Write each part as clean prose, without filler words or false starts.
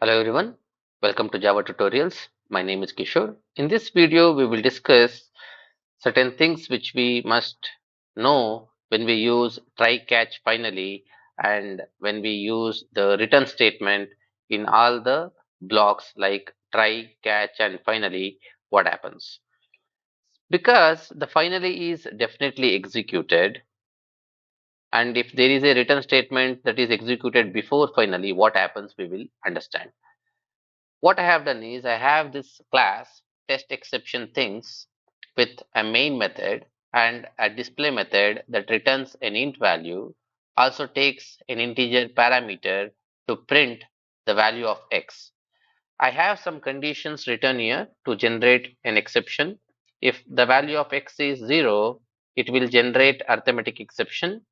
Hello everyone, welcome to Java tutorials. My name is Kishore. In this video, we will discuss certain things which we must know when we use try catch finally and when we use the return statement in all the blocks like try, catch, and finally, what happens. Because the finally is definitely executed, and if there is a return statement that is executed before finally, what happens, we will understand. What I have done is I have this class test exception things with a main method and a display method that returns an int value, also takes an integer parameter to print the value of x. I have some conditions written here to generate an exception. If the value of x is 0, it will generate arithmetic exception,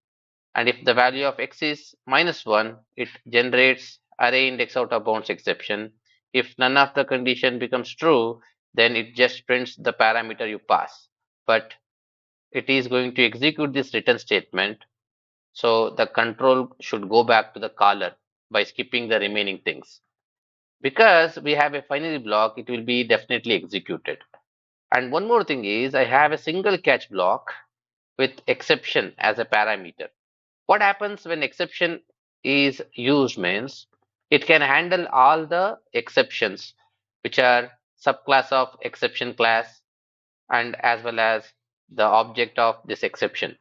and if the value of x is -1, it generates array index out of bounds exception. If none of the condition becomes true, then it just prints the parameter you pass. But it is going to execute this return statement, so the control should go back to the caller by skipping the remaining things. Because we have a finally block, it will be definitely executed. And one more thing is I have a single catch block with exception as a parameter. What happens when exception is used means it can handle all the exceptions which are subclass of exception class and as well as the object of this exception,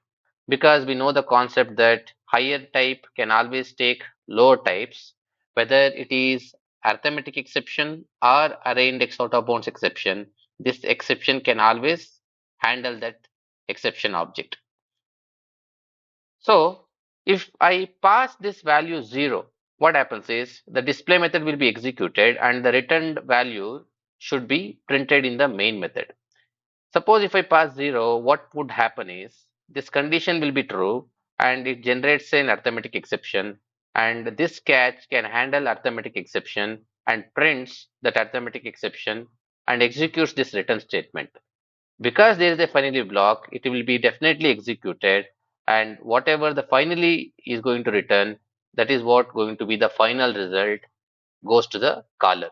because we know the concept that higher type can always take lower types, whether it is arithmetic exception or array index out of bounds exception. This exception can always handle that exception object. So if I pass this value 0, what happens is the display method will be executed and the returned value should be printed in the main method. Suppose if I pass 0, what would happen is this condition will be true and it generates an arithmetic exception, and this catch can handle arithmetic exception and prints that arithmetic exception and executes this return statement. Because there is a finally block, it will be definitely executed, and whatever the finally is going to return, that is what going to be the final result goes to the caller.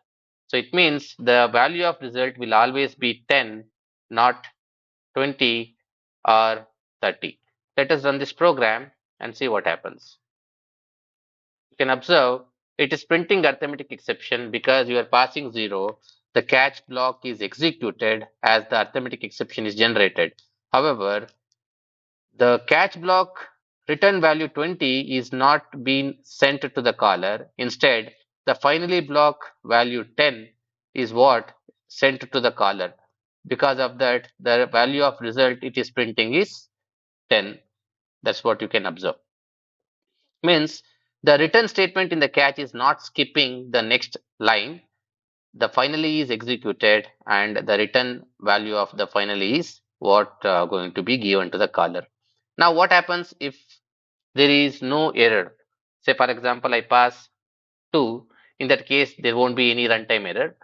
So it means the value of result will always be 10, not 20 or 30. Let us run this program and see what happens. You can observe it is printing arithmetic exception because you are passing 0. The catch block is executed as the arithmetic exception is generated. However, the catch block return value 20 is not being sent to the caller. Instead, the finally block value 10 is what sent to the caller. Because of that, the value of result it is printing is 10. That's what you can observe. Means the return statement in the catch is not skipping the next line. The finally is executed and the return value of the finally is what going to be given to the caller. Now what happens if there is no error? Say for example I pass 2. In that case there won't be any runtime error.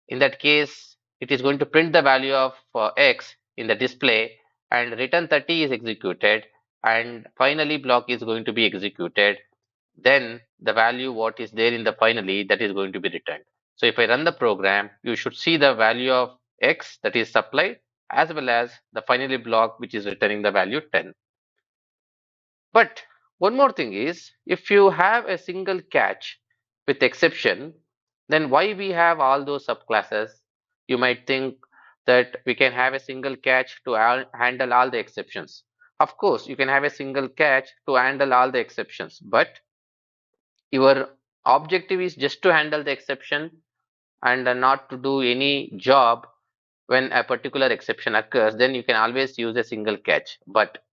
In that case it is going to print the value of x in the display and return 30 is executed and finally block is going to be executed. Then the value what is there in the finally, that is going to be returned. So if I run the program, you should see the value of x that is supplied as well as the finally block which is returning the value 10. But one more thing is, if you have a single catch with exception, then why we have all those subclasses? You might think that we can have a single catch to handle all the exceptions. Of course, you can have a single catch to handle all the exceptions, but your objective is just to handle the exception and not to do any job when a particular exception occurs, then you can always use a single catch. But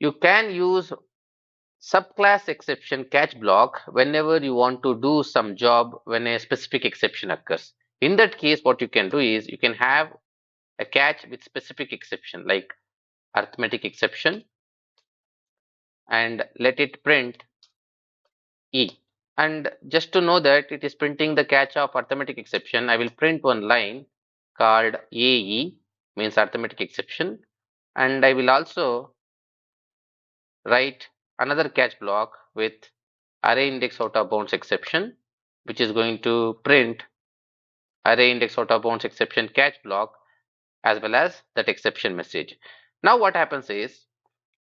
you can use subclass exception catch block whenever you want to do some job when a specific exception occurs. In that case, what you can do is you can have a catch with specific exception like arithmetic exception, and let it print E. And just to know that it is printing the catch of arithmetic exception, I will print one line called AE, means arithmetic exception, and I will also write another catch block with array index out of bounds exception, which is going to print array index out of bounds exception catch block as well as that exception message. Now what happens is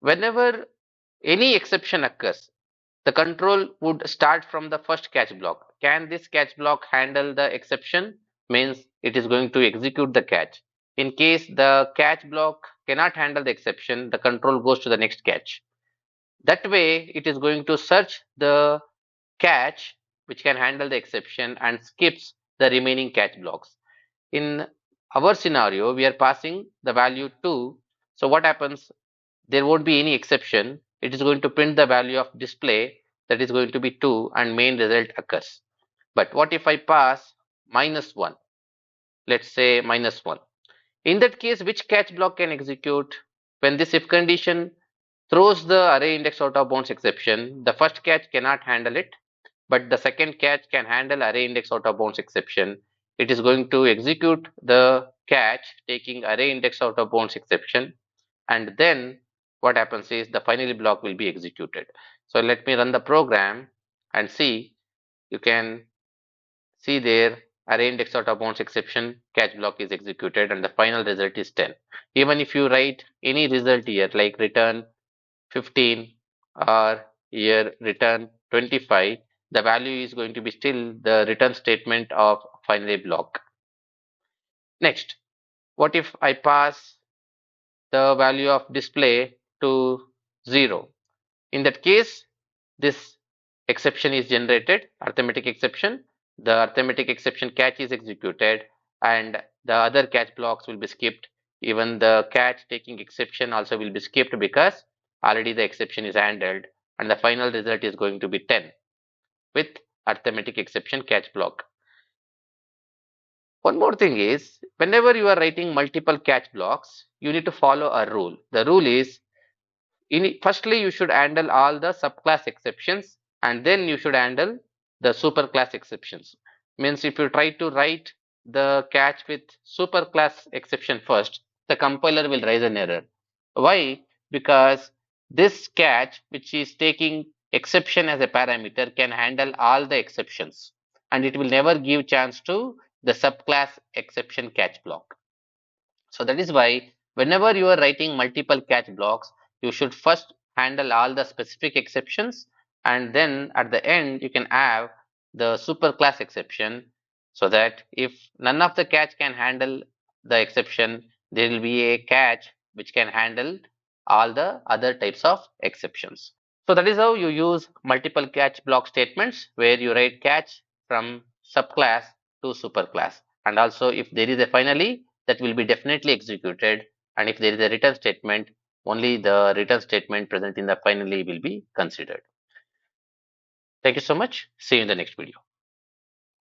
whenever any exception occurs, the control would start from the first catch block. Can this catch block handle the exception? Means it is going to execute the catch. In case the catch block cannot handle the exception, the control goes to the next catch. That way, it is going to search the catch which can handle the exception and skips the remaining catch blocks. In our scenario, we are passing the value 2. So what happens? There won't be any exception. It is going to print the value of display, that is going to be 2, and main result occurs. But what if I pass -1? Let's say -1. In that case, which catch block can execute? When this if condition throws the array index out of bounds exception, the first catch cannot handle it, but the second catch can handle array index out of bounds exception. It is going to execute the catch taking array index out of bounds exception, and then what happens is the finally block will be executed. So let me run the program and see. You can see there array index out of bounds exception catch block is executed and the final result is 10. Even if you write any result here like return 15 or here return 25, the value is going to be still the return statement of finally block. Next, what if I pass the value of display to 0? In that case, this exception is generated, arithmetic exception. The arithmetic exception catch is executed and the other catch blocks will be skipped. Even the catch taking exception also will be skipped because already the exception is handled, and the final result is going to be 10 with arithmetic exception catch block. One more thing is, whenever you are writing multiple catch blocks, you need to follow a rule. The rule is, firstly you should handle all the subclass exceptions and then you should handle the superclass exceptions. Means if you try to write the catch with superclass exception first, the compiler will raise an error. Why? Because this catch which is taking exception as a parameter can handle all the exceptions and it will never give chance to the subclass exception catch block. So that is why whenever you are writing multiple catch blocks, you should first handle all the specific exceptions and then at the end you can have the superclass exception, so that if none of the catch can handle the exception, there will be a catch which can handle all the other types of exceptions. So that is how you use multiple catch block statements where you write catch from subclass to superclass. And also if there is a finally, that will be definitely executed, and if there is a return statement, only the return statement present in the finally will be considered. Thank you so much. See you in the next video.